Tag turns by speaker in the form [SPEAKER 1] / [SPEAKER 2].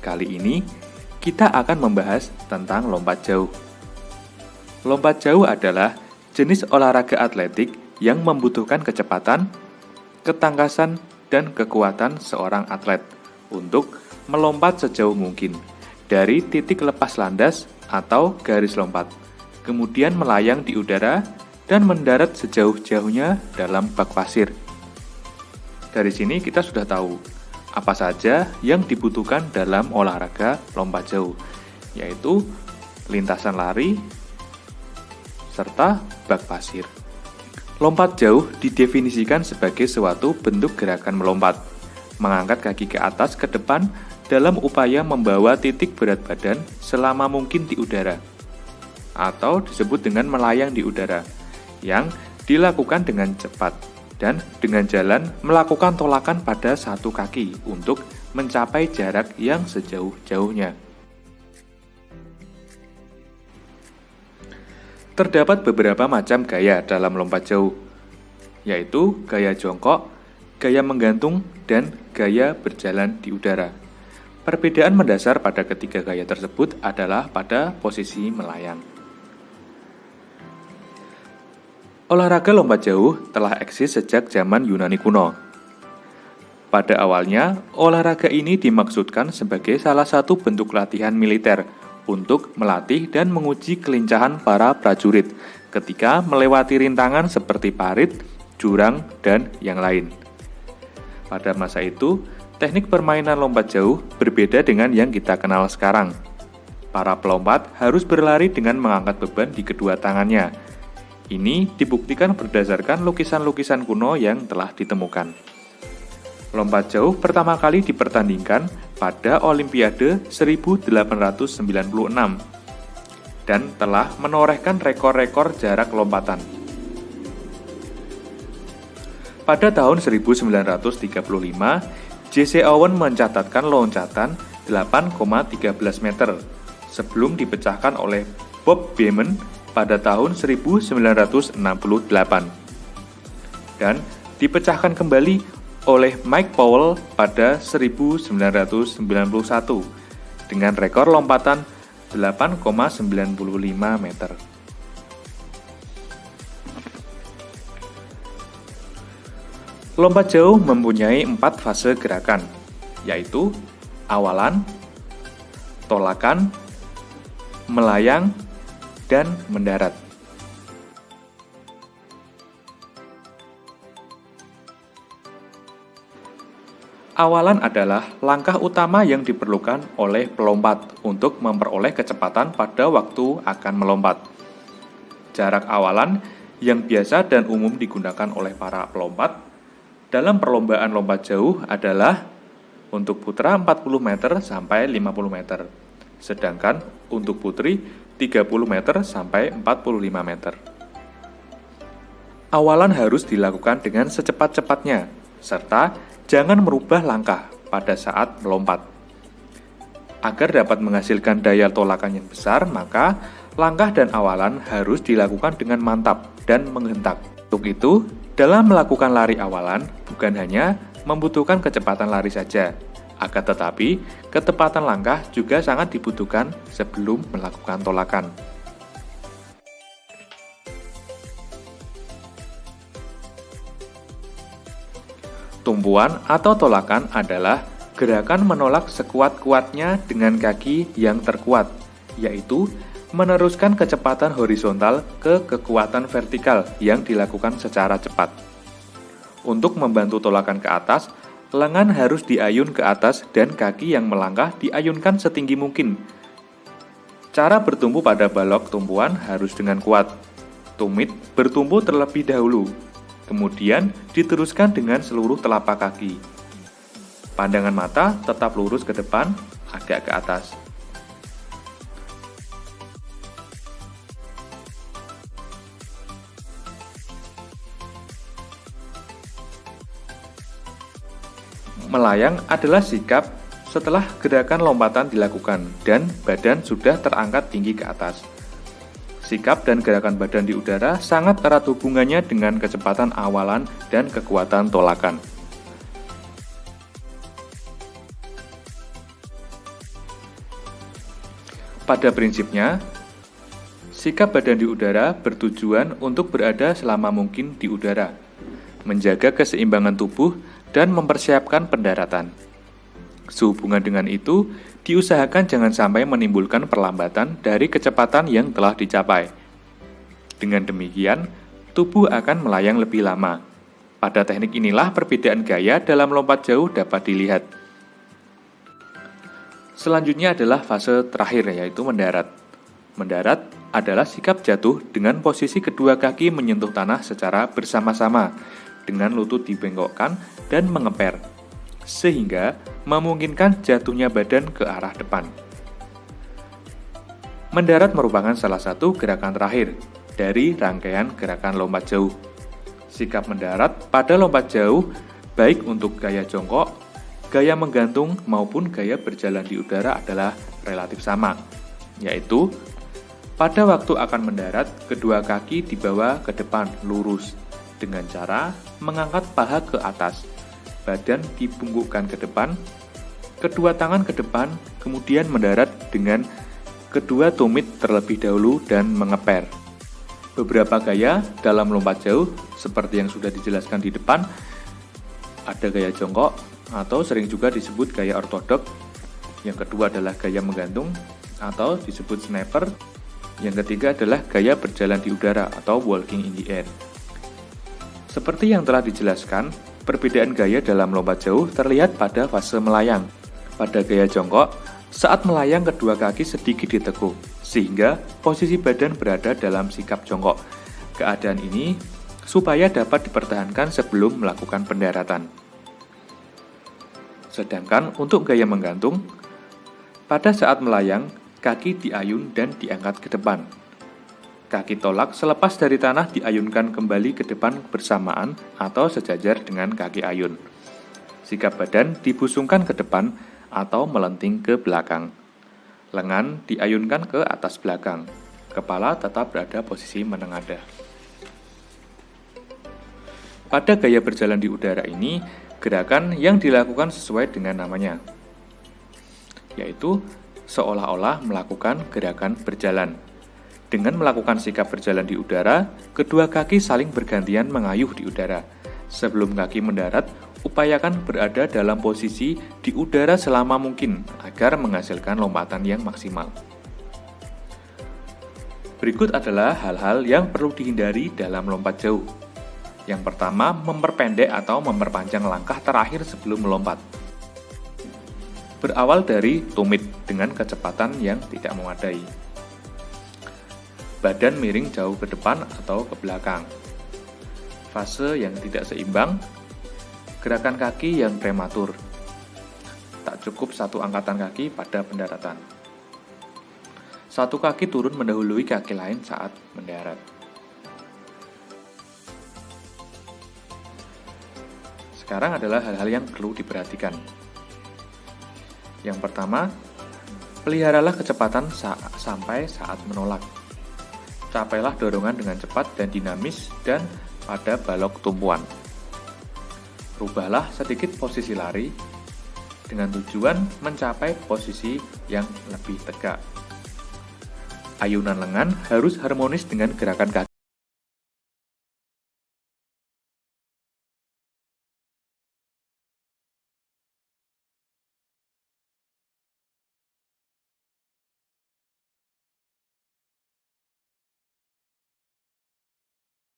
[SPEAKER 1] Kali ini, kita akan membahas tentang lompat jauh. Lompat jauh adalah jenis olahraga atletik yang membutuhkan kecepatan, ketangkasan, dan kekuatan seorang atlet untuk melompat sejauh mungkin dari titik lepas landas atau garis lompat, kemudian melayang di udara dan mendarat sejauh-jauhnya dalam bak pasir. Dari sini kita sudah tahu apa saja yang dibutuhkan dalam olahraga lompat jauh, yaitu lintasan lari serta bak pasir. Lompat jauh didefinisikan sebagai suatu bentuk gerakan melompat, mengangkat kaki ke atas ke depan dalam upaya membawa titik berat badan selama mungkin di udara, atau disebut dengan melayang di udara, yang dilakukan dengan cepat dan dengan jalan melakukan tolakan pada satu kaki untuk mencapai jarak yang sejauh-jauhnya. Terdapat beberapa macam gaya dalam lompat jauh, yaitu gaya jongkok, gaya menggantung, dan gaya berjalan di udara. Perbedaan mendasar pada ketiga gaya tersebut adalah pada posisi melayang. Olahraga lompat jauh telah eksis sejak zaman Yunani kuno. Pada awalnya, olahraga ini dimaksudkan sebagai salah satu bentuk latihan militer untuk melatih dan menguji kelincahan para prajurit ketika melewati rintangan seperti parit, jurang, dan yang lain. Pada masa itu, teknik permainan lompat jauh berbeda dengan yang kita kenal sekarang. Para pelompat harus berlari dengan mengangkat beban di kedua tangannya. Ini dibuktikan berdasarkan lukisan-lukisan kuno yang telah ditemukan. Lompat jauh pertama kali dipertandingkan pada Olimpiade 1896 dan telah menorehkan rekor-rekor jarak lompatan. Pada tahun 1935, Jesse Owens mencatatkan loncatan 8,13 meter sebelum dipecahkan oleh Bob Beamon pada tahun 1968 dan dipecahkan kembali oleh Mike Powell pada 1991 dengan rekor lompatan 8,95 meter. Lompat jauh mempunyai 4 fase gerakan, yaitu awalan, tolakan, melayang, dan mendarat. Awalan adalah langkah utama yang diperlukan oleh pelompat untuk memperoleh kecepatan pada waktu akan melompat. Jarak awalan yang biasa dan umum digunakan oleh para pelompat dalam perlombaan lompat jauh adalah untuk putra 40 meter sampai 50 meter, sedangkan untuk putri 30 meter sampai 45 meter. Awalan harus dilakukan dengan secepat-cepatnya, serta jangan merubah langkah pada saat melompat. Agar dapat menghasilkan daya tolakan yang besar, maka langkah dan awalan harus dilakukan dengan mantap dan menghentak. Untuk itu, dalam melakukan lari awalan, bukan hanya membutuhkan kecepatan lari saja, akan tetapi ketepatan langkah juga sangat dibutuhkan sebelum melakukan tolakan. Tumpuan atau tolakan adalah gerakan menolak sekuat-kuatnya dengan kaki yang terkuat, yaitu meneruskan kecepatan horizontal ke kekuatan vertikal yang dilakukan secara cepat. Untuk membantu tolakan ke atas, lengan harus diayun ke atas dan kaki yang melangkah diayunkan setinggi mungkin. Cara bertumpu pada balok tumpuan harus dengan kuat. Tumit bertumpu terlebih dahulu, kemudian diteruskan dengan seluruh telapak kaki. Pandangan mata tetap lurus ke depan, agak ke atas. Melayang adalah sikap setelah gerakan lompatan dilakukan dan badan sudah terangkat tinggi ke atas. Sikap dan gerakan badan di udara sangat erat hubungannya dengan kecepatan awalan dan kekuatan tolakan. Pada prinsipnya, sikap badan di udara bertujuan untuk berada selama mungkin di udara, menjaga keseimbangan tubuh, dan mempersiapkan pendaratan. Sehubungan dengan itu, diusahakan jangan sampai menimbulkan perlambatan dari kecepatan yang telah dicapai. Dengan demikian, tubuh akan melayang lebih lama. Pada teknik inilah perbedaan gaya dalam lompat jauh dapat dilihat. Selanjutnya adalah fase terakhir, yaitu mendarat. Mendarat adalah sikap jatuh dengan posisi kedua kaki menyentuh tanah secara bersama-sama, dengan lutut dibengkokkan dan mengeper, sehingga memungkinkan jatuhnya badan ke arah depan. Mendarat merupakan salah satu gerakan terakhir dari rangkaian gerakan lompat jauh. Sikap mendarat pada lompat jauh, baik untuk gaya jongkok, gaya menggantung maupun gaya berjalan di udara adalah relatif sama, yaitu pada waktu akan mendarat, kedua kaki dibawa ke depan lurus dengan cara mengangkat paha ke atas, badan dibungkukkan ke depan, kedua tangan ke depan, kemudian mendarat dengan kedua tumit terlebih dahulu dan mengeper. Beberapa gaya dalam lompat jauh, seperti yang sudah dijelaskan di depan, ada gaya jongkok, atau sering juga disebut gaya ortodok. Yang kedua adalah gaya menggantung, atau disebut sniper. Yang ketiga adalah gaya berjalan di udara, atau walking in the air. Seperti yang telah dijelaskan, perbedaan gaya dalam lompat jauh terlihat pada fase melayang. Pada gaya jongkok, saat melayang kedua kaki sedikit ditekuk, sehingga posisi badan berada dalam sikap jongkok. Keadaan ini supaya dapat dipertahankan sebelum melakukan pendaratan. Sedangkan untuk gaya menggantung, pada saat melayang, kaki diayun dan diangkat ke depan. Kaki tolak selepas dari tanah diayunkan kembali ke depan bersamaan atau sejajar dengan kaki ayun. Sikap badan dibusungkan ke depan atau melenting ke belakang. Lengan diayunkan ke atas belakang. Kepala tetap berada posisi menengadah. Pada gaya berjalan di udara ini, gerakan yang dilakukan sesuai dengan namanya, yaitu seolah-olah melakukan gerakan berjalan. Dengan melakukan sikap berjalan di udara, kedua kaki saling bergantian mengayuh di udara. Sebelum kaki mendarat, upayakan berada dalam posisi di udara selama mungkin agar menghasilkan lompatan yang maksimal. Berikut adalah hal-hal yang perlu dihindari dalam lompat jauh. Yang pertama, memperpendek atau memperpanjang langkah terakhir sebelum melompat. Berawal dari tumit dengan kecepatan yang tidak memadai. Badan miring jauh ke depan atau ke belakang. Fase yang tidak seimbang. Gerakan kaki yang prematur. Tak cukup satu angkatan kaki pada pendaratan. Satu kaki turun mendahului kaki lain saat mendarat. Sekarang adalah hal-hal yang perlu diperhatikan. Yang pertama, peliharalah kecepatan sampai saat menolak. Capailah dorongan dengan cepat dan dinamis dan pada balok tumpuan. Rubahlah sedikit posisi lari dengan tujuan mencapai posisi yang lebih tegak. Ayunan lengan harus harmonis dengan gerakan kaki